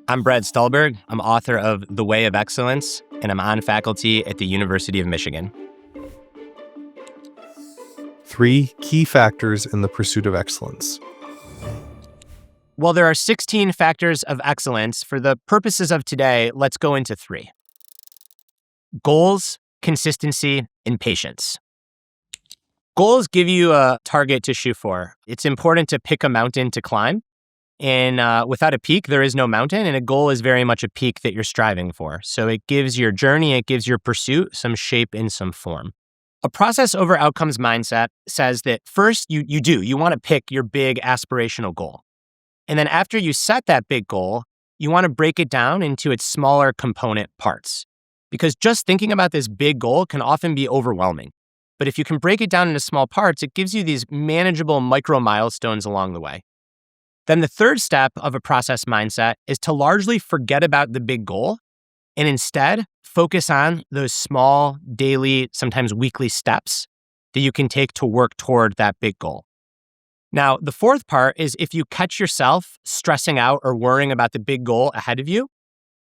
I'm Brad Stulberg. I'm author of The Way of Excellence, and I'm on faculty at the University of Michigan. 3 key factors in the pursuit of excellence. Well, there are 16 factors of excellence. For the purposes of today, let's go into 3. Goals, consistency, and patience. Goals give you a target to shoot for. It's important to pick a mountain to climb. And without a peak, there is no mountain, and a goal is very much a peak that you're striving for. So it gives your journey, it gives your pursuit some shape and some form. A process over outcomes mindset says that first you want to pick your big aspirational goal. And then after you set that big goal, you want to break it down into its smaller component parts. Because just thinking about this big goal can often be overwhelming. But if you can break it down into small parts, it gives you these manageable micro milestones along the way. Then the third step of a process mindset is to largely forget about the big goal and instead focus on those small, daily, sometimes weekly steps that you can take to work toward that big goal. Now, the fourth part is if you catch yourself stressing out or worrying about the big goal ahead of you,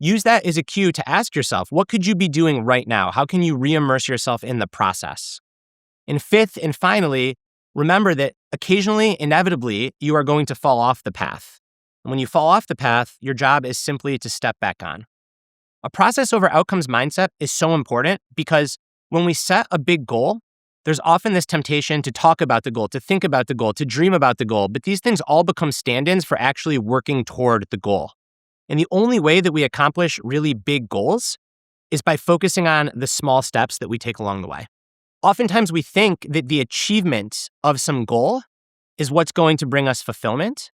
use that as a cue to ask yourself, what could you be doing right now? How can you re-immerse yourself in the process? And fifth and finally, remember that occasionally, inevitably, you are going to fall off the path. And when you fall off the path, your job is simply to step back on. A process over outcomes mindset is so important because when we set a big goal, there's often this temptation to talk about the goal, to think about the goal, to dream about the goal, but these things all become stand-ins for actually working toward the goal. And the only way that we accomplish really big goals is by focusing on the small steps that we take along the way. Oftentimes we think that the achievement of some goal is what's going to bring us fulfillment,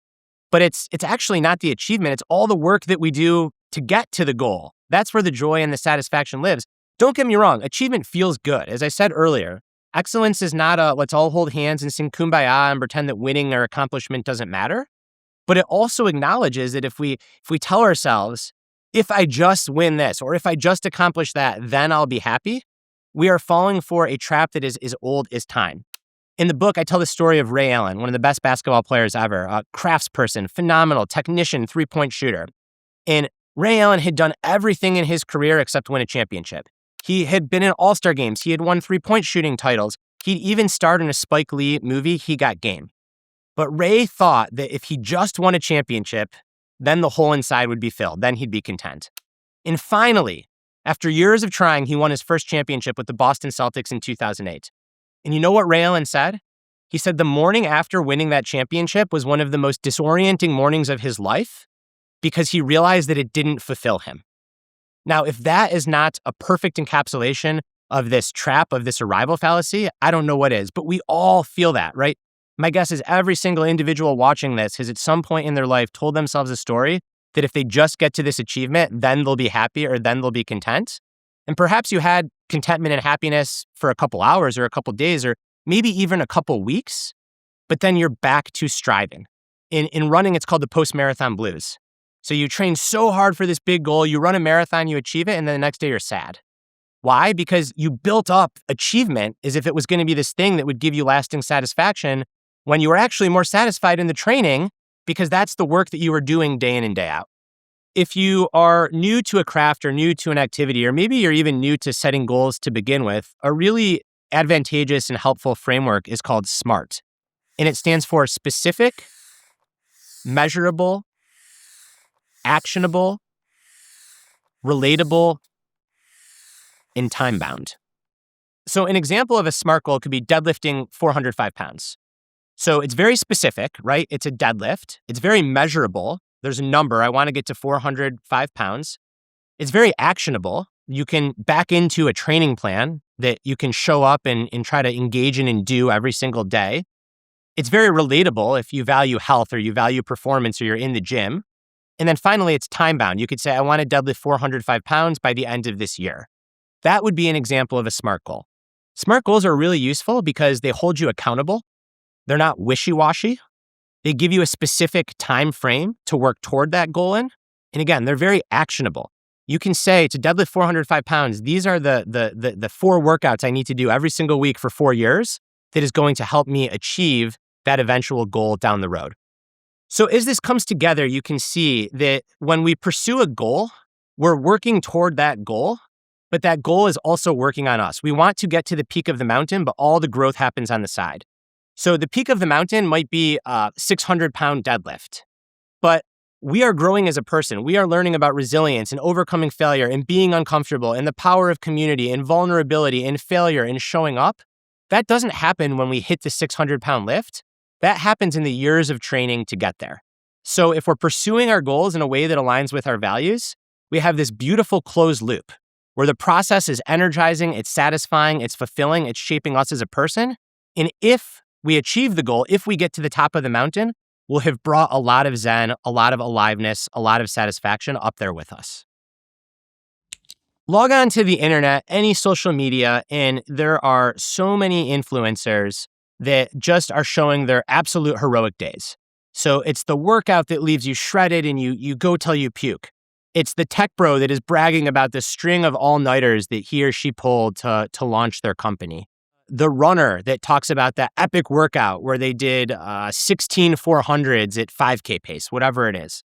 but it's actually not the achievement. It's all the work that we do to get to the goal. That's where the joy and the satisfaction lives. Don't get me wrong, achievement feels good. As I said earlier, excellence is not a let's all hold hands and sing kumbaya and pretend that winning or accomplishment doesn't matter. But it also acknowledges that if we tell ourselves, if I just win this or if I just accomplish that, then I'll be happy, we are falling for a trap that is as old as time. In the book, I tell the story of Ray Allen, one of the best basketball players ever, a craftsperson, phenomenal technician, three-point shooter. And Ray Allen had done everything in his career except win a championship. He had been in all-star games. He had won three-point shooting titles. He'd even starred in a Spike Lee movie, He Got Game. But Ray thought that if he just won a championship, then the hole inside would be filled. Then he'd be content. And finally, after years of trying, he won his first championship with the Boston Celtics in 2008. And you know what Ray Allen said? He said the morning after winning that championship was one of the most disorienting mornings of his life because he realized that it didn't fulfill him. Now, if that is not a perfect encapsulation of this trap, of this arrival fallacy, I don't know what is, but we all feel that, right? My guess is every single individual watching this has at some point in their life told themselves a story that if they just get to this achievement, then they'll be happy or then they'll be content. And perhaps you had contentment and happiness for a couple hours or a couple days or maybe even a couple weeks, but then you're back to striving. In running, it's called the post-marathon blues. So you train so hard for this big goal, you run a marathon, you achieve it, and then the next day you're sad. Why? Because you built up achievement as if it was going to be this thing that would give you lasting satisfaction when you were actually more satisfied in the training because that's the work that you were doing day in and day out. If you are new to a craft or new to an activity, or maybe you're even new to setting goals to begin with, a really advantageous and helpful framework is called SMART. And it stands for specific, measurable, actionable, relatable, and time-bound. So an example of a SMART goal could be deadlifting 405 pounds. So it's very specific, right? It's a deadlift. It's very measurable. There's a number. I want to get to 405 pounds. It's very actionable. You can back into a training plan that you can show up and try to engage in and do every single day. It's very relatable if you value health or you value performance or you're in the gym. And then finally, it's time-bound. You could say, I want to deadlift 405 pounds by the end of this year. That would be an example of a SMART goal. SMART goals are really useful because they hold you accountable. They're not wishy-washy. They give you a specific time frame to work toward that goal in. And again, they're very actionable. You can say to deadlift 405 pounds, these are the 4 workouts I need to do every single week for 4 years that is going to help me achieve that eventual goal down the road. So as this comes together, you can see that when we pursue a goal, we're working toward that goal, but that goal is also working on us. We want to get to the peak of the mountain, but all the growth happens on the side. So the peak of the mountain might be a 600-pound deadlift, but we are growing as a person. We are learning about resilience and overcoming failure and being uncomfortable and the power of community and vulnerability and failure and showing up. That doesn't happen when we hit the 600-pound lift. That happens in the years of training to get there. So if we're pursuing our goals in a way that aligns with our values, we have this beautiful closed loop where the process is energizing, it's satisfying, it's fulfilling, it's shaping us as a person. And if we achieve the goal, if we get to the top of the mountain, we'll have brought a lot of zen, a lot of aliveness, a lot of satisfaction up there with us. Log on to the internet, any social media, and there are so many influencers that just are showing their absolute heroic days. So it's the workout that leaves you shredded and you go till you puke. It's the tech bro that is bragging about the string of all-nighters that he or she pulled to launch their company. The runner that talks about that epic workout where they did 16 400s at 5K pace, whatever it is.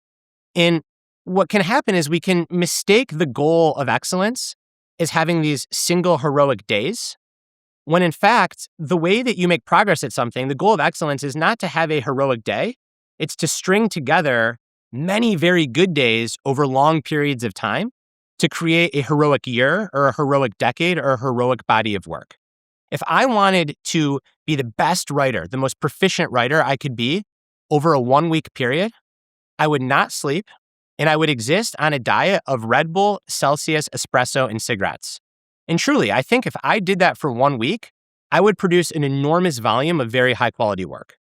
And what can happen is we can mistake the goal of excellence as having these single heroic days, when in fact, the way that you make progress at something, the goal of excellence is not to have a heroic day. It's to string together many very good days over long periods of time to create a heroic year or a heroic decade or a heroic body of work. If I wanted to be the best writer, the most proficient writer I could be over a 1-week period, I would not sleep and I would exist on a diet of Red Bull, Celsius, espresso, and cigarettes. And truly, I think if I did that for 1 week, I would produce an enormous volume of very high quality work.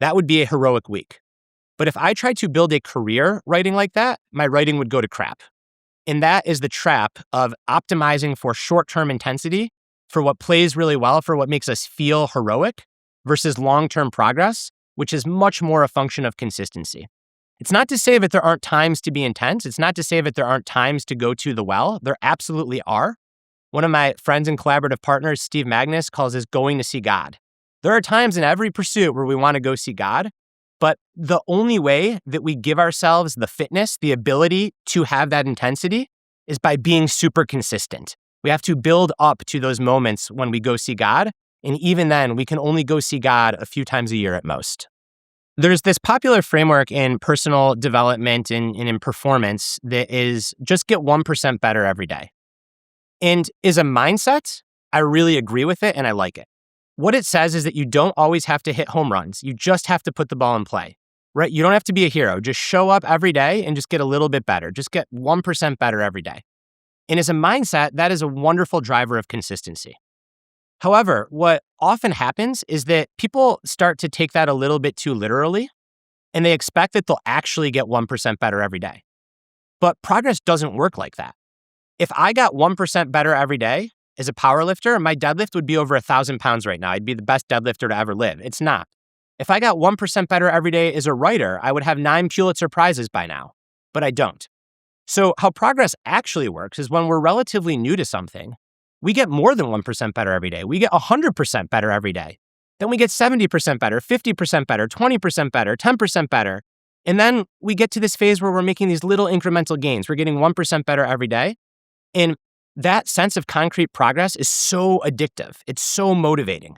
That would be a heroic week. But if I tried to build a career writing like that, my writing would go to crap. And that is the trap of optimizing for short-term intensity, for what plays really well, for what makes us feel heroic, versus long-term progress, which is much more a function of consistency. It's not to say that there aren't times to be intense. It's not to say that there aren't times to go to the well. There absolutely are. One of my friends and collaborative partners, Steve Magnus, calls this going to see God. There are times in every pursuit where we want to go see God, but the only way that we give ourselves the fitness, the ability to have that intensity is by being super consistent. We have to build up to those moments when we go see God. And even then, we can only go see God a few times a year at most. There's this popular framework in personal development and in performance that is just get 1% better every day. And as a mindset, I really agree with it and I like it. What it says is that you don't always have to hit home runs. You just have to put the ball in play, right? You don't have to be a hero. Just show up every day and just get a little bit better. Just get 1% better every day. And as a mindset, that is a wonderful driver of consistency. However, what often happens is that people start to take that a little bit too literally, and they expect that they'll actually get 1% better every day. But progress doesn't work like that. If I got 1% better every day as a powerlifter, my deadlift would be over 1,000 pounds right now. I'd be the best deadlifter to ever live. It's not. If I got 1% better every day as a writer, I would have 9 Pulitzer Prizes by now, but I don't. So how progress actually works is when we're relatively new to something, we get more than 1% better every day. We get 100% better every day. Then we get 70% better, 50% better, 20% better, 10% better. And then we get to this phase where we're making these little incremental gains. We're getting 1% better every day. And that sense of concrete progress is so addictive. It's so motivating.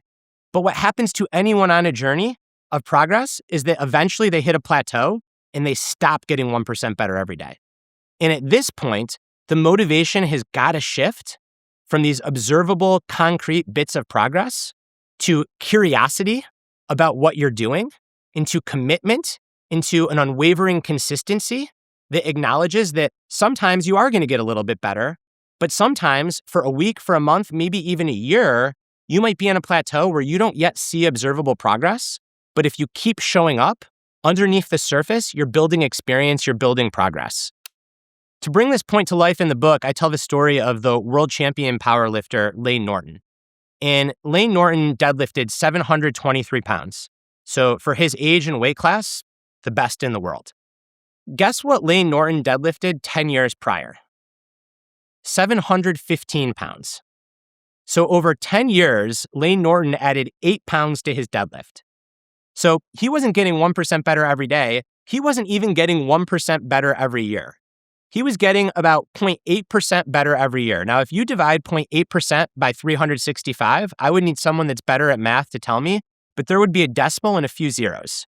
But what happens to anyone on a journey of progress is that eventually they hit a plateau and they stop getting 1% better every day. And at this point, the motivation has got to shift from these observable, concrete bits of progress to curiosity about what you're doing, into commitment, into an unwavering consistency that acknowledges that sometimes you are going to get a little bit better, but sometimes for a week, for a month, maybe even a year, you might be on a plateau where you don't yet see observable progress. But if you keep showing up, underneath the surface, you're building experience, you're building progress. To bring this point to life in the book, I tell the story of the world champion powerlifter, Lane Norton. And Lane Norton deadlifted 723 pounds. So for his age and weight class, the best in the world. Guess what Lane Norton deadlifted 10 years prior? 715 pounds. So over 10 years, Lane Norton added 8 pounds to his deadlift. So he wasn't getting 1% better every day. he wasn't even getting 1% better every year. He was getting about 0.8% better every year. Now, if you divide 0.8% by 365, I would need someone that's better at math to tell me, but there would be a decimal and a few zeros.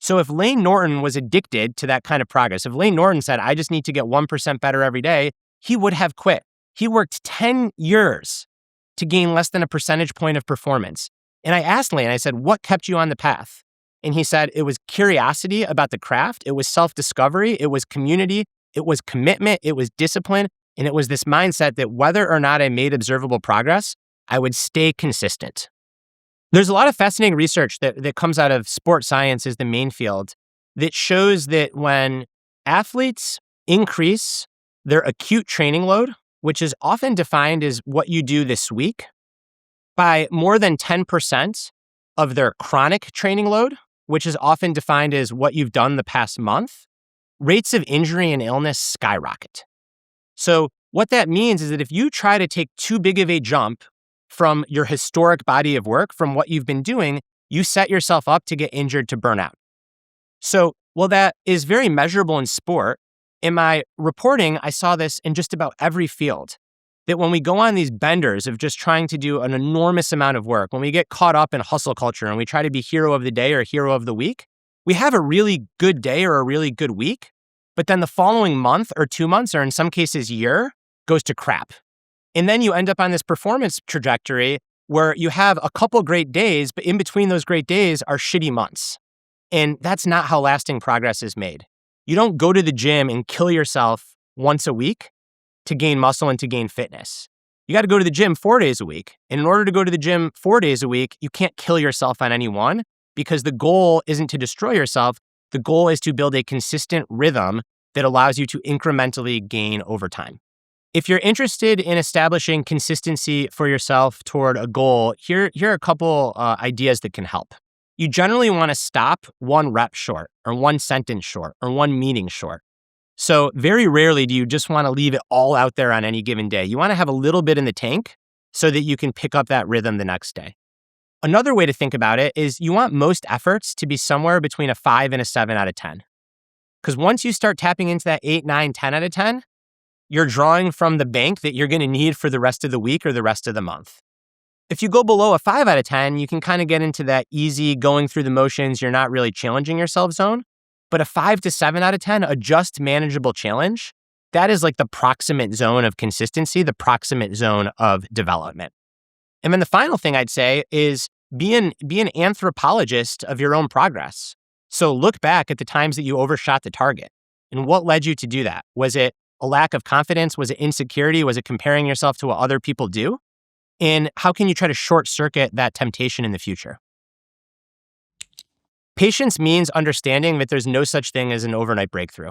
So if Lane Norton was addicted to that kind of progress, if Lane Norton said, I just need to get 1% better every day, he would have quit. He worked 10 years to gain less than a percentage point of performance. And I asked Lane, I said, what kept you on the path? And he said, it was curiosity about the craft. It was self-discovery. It was community. It was commitment. It was discipline. And it was this mindset that whether or not I made observable progress, I would stay consistent. There's a lot of fascinating research that comes out of sports science as the main field that shows that when athletes increase their acute training load, which is often defined as what you do this week, by more than 10% of their chronic training load, which is often defined as what you've done the past month, rates of injury and illness skyrocket. So what that means is that if you try to take too big of a jump from your historic body of work, from what you've been doing, you set yourself up to get injured, to burn out. So while that is very measurable in sport, in my reporting, I saw this in just about every field, that when we go on these benders of just trying to do an enormous amount of work, when we get caught up in hustle culture and we try to be hero of the day or hero of the week, we have a really good day or a really good week, but then the following month or 2 months, or in some cases year, goes to crap. And then you end up on this performance trajectory where you have a couple great days, but in between those great days are shitty months. And that's not how lasting progress is made. You don't go to the gym and kill yourself once a week to gain muscle and to gain fitness. You got to go to the gym 4 days a week. And in order to go to the gym 4 days a week, you can't kill yourself on any one, because the goal isn't to destroy yourself. The goal is to build a consistent rhythm that allows you to incrementally gain over time. If you're interested in establishing consistency for yourself toward a goal, here are a couple ideas that can help. You generally want to stop 1 rep short, or 1 sentence short, or 1 meeting short. So very rarely do you just want to leave it all out there on any given day. You want to have a little bit in the tank so that you can pick up that rhythm the next day. Another way to think about it is you want most efforts to be somewhere between a 5 and a 7 out of 10. Because once you start tapping into that 8, 9, 10 out of 10, you're drawing from the bank that you're going to need for the rest of the week or the rest of the month. If you go below a 5 out of 10, you can kind of get into that easy going through the motions, you're not really challenging yourself zone. But a 5 to 7 out of 10, a just manageable challenge, that is like the proximate zone of consistency, the proximate zone of development. And then the final thing I'd say is be an anthropologist of your own progress. So look back at the times that you overshot the target and what led you to do that. Was it a lack of confidence? Was it insecurity? Was it comparing yourself to what other people do? And how can you try to short circuit that temptation in the future? Patience means understanding that there's no such thing as an overnight breakthrough.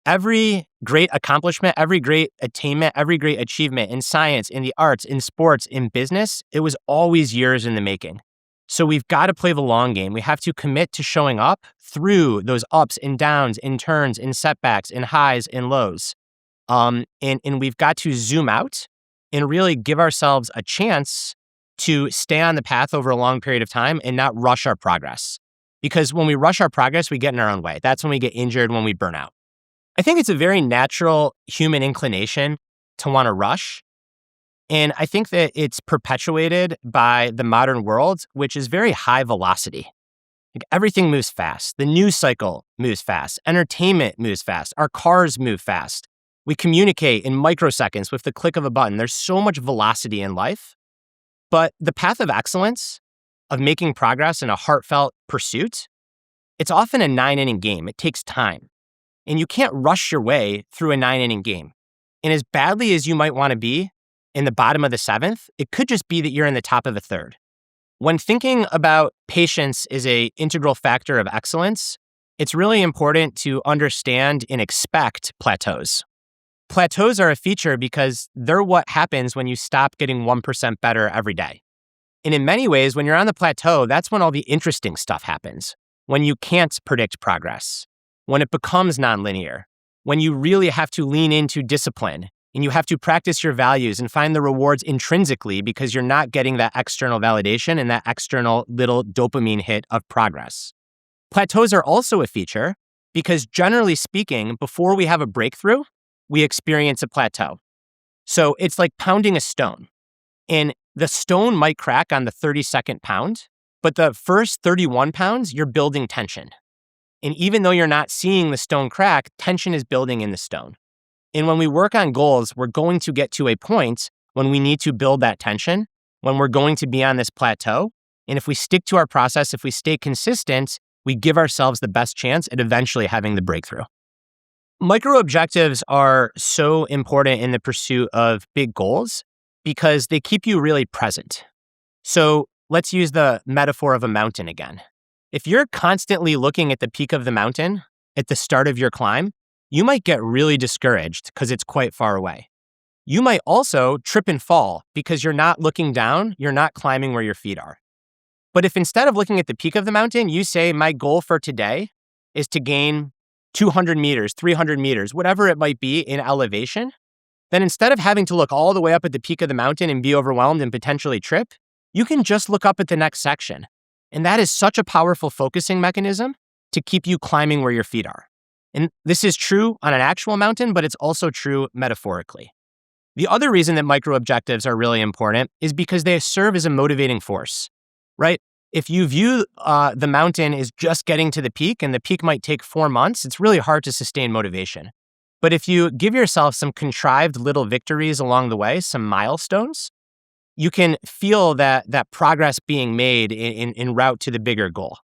Every great accomplishment, every great attainment, every great achievement in science, in the arts, in sports, in business, it was always years in the making. So we've got to play the long game. We have to commit to showing up through those ups and downs, in turns, in setbacks, in highs and lows. And we've got to zoom out and really give ourselves a chance to stay on the path over a long period of time and not rush our progress. Because when we rush our progress, we get in our own way. That's when we get injured, when we burn out. I think it's a very natural human inclination to want to rush. And I think that it's perpetuated by the modern world, which is very high velocity. Like everything moves fast. The news cycle moves fast. Entertainment moves fast. Our cars move fast. We communicate in microseconds with the click of a button. There's so much velocity in life. But the path of excellence, of making progress in a heartfelt pursuit, it's often a 9-inning game. It takes time. And you can't rush your way through a 9-inning game. And as badly as you might want to be in the bottom of the 7th, it could just be that you're in the top of the 3rd. When thinking about patience as an integral factor of excellence, it's really important to understand and expect plateaus. Plateaus are a feature because they're what happens when you stop getting 1% better every day. And in many ways, when you're on the plateau, that's when all the interesting stuff happens. When you can't predict progress, when it becomes nonlinear, when you really have to lean into discipline and you have to practice your values and find the rewards intrinsically because you're not getting that external validation and that external little dopamine hit of progress. Plateaus are also a feature Because generally speaking, before we have a breakthrough, we experience a plateau. So it's like pounding a stone. And the stone might crack on the 32nd pound, but the first 31 pounds, you're building tension. And even though you're not seeing the stone crack, tension is building in the stone. And when we work on goals, we're going to get to a point when we need to build that tension, when we're going to be on this plateau. And if we stick to our process, if we stay consistent, we give ourselves the best chance at eventually having the breakthrough. Micro objectives are so important in the pursuit of big goals because they keep you really present. So let's use the metaphor of a mountain again. If you're constantly looking at the peak of the mountain at the start of your climb, you might get really discouraged because it's quite far away. You might also trip and fall because you're not looking down, you're not climbing where your feet are. But if instead of looking at the peak of the mountain, you say, my goal for today is to gain 200 meters, 300 meters, whatever it might be in elevation, then instead of having to look all the way up at the peak of the mountain and be overwhelmed and potentially trip, you can just look up at the next section. And that is such a powerful focusing mechanism to keep you climbing where your feet are. And this is true on an actual mountain, but it's also true metaphorically. The other reason that micro objectives are really important is because they serve as a motivating force, right? If you view the mountain as just getting to the peak and the peak might take 4 months, it's really hard to sustain motivation. But if you give yourself some contrived little victories along the way, some milestones, you can feel that progress being made in route to the bigger goal.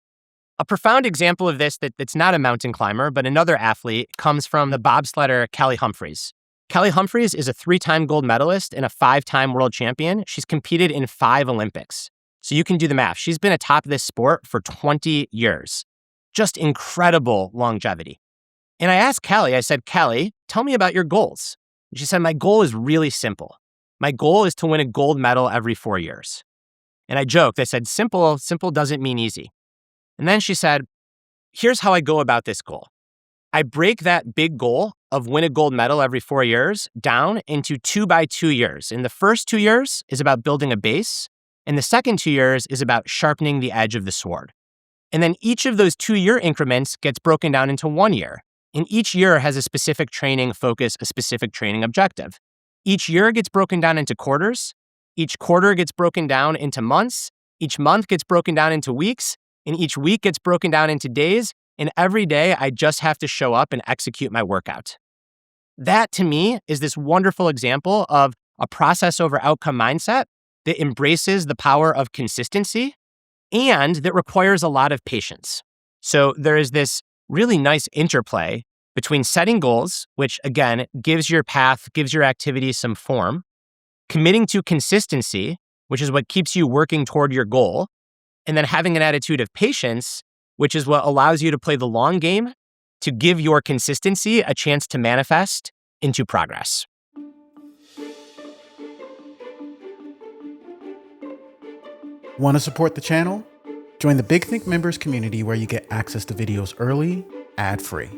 A profound example of this that's not a mountain climber, but another athlete comes from the bobsledder Callie Humphreys. Callie Humphreys is a 3-time gold medalist and a 5-time world champion. She's competed in 5 Olympics. So you can do the math. She's been atop this sport for 20 years. Just incredible longevity. And I asked Callie, I said, Callie, tell me about your goals. And she said, my goal is really simple. My goal is to win a gold medal every 4 years. And I joked, I said, simple doesn't mean easy. And then she said, here's how I go about this goal. I break that big goal of win a gold medal every 4 years down into 2x2 years. And the first 2 years is about building a base. And the second 2 years is about sharpening the edge of the sword. And then each of those 2-year increments gets broken down into 1 year. And each year has a specific training focus, a specific training objective. Each year gets broken down into quarters. Each quarter gets broken down into months. Each month gets broken down into weeks. And each week gets broken down into days. And every day, I just have to show up and execute my workout. That, to me, is this wonderful example of a process over outcome mindset that embraces the power of consistency and that requires a lot of patience. So there is this really nice interplay between setting goals, which, again, gives your path, gives your activity some form, committing to consistency, which is what keeps you working toward your goal, and then having an attitude of patience, which is what allows you to play the long game to give your consistency a chance to manifest into progress. Want to support the channel? Join the Big Think members community where you get access to videos early, ad-free.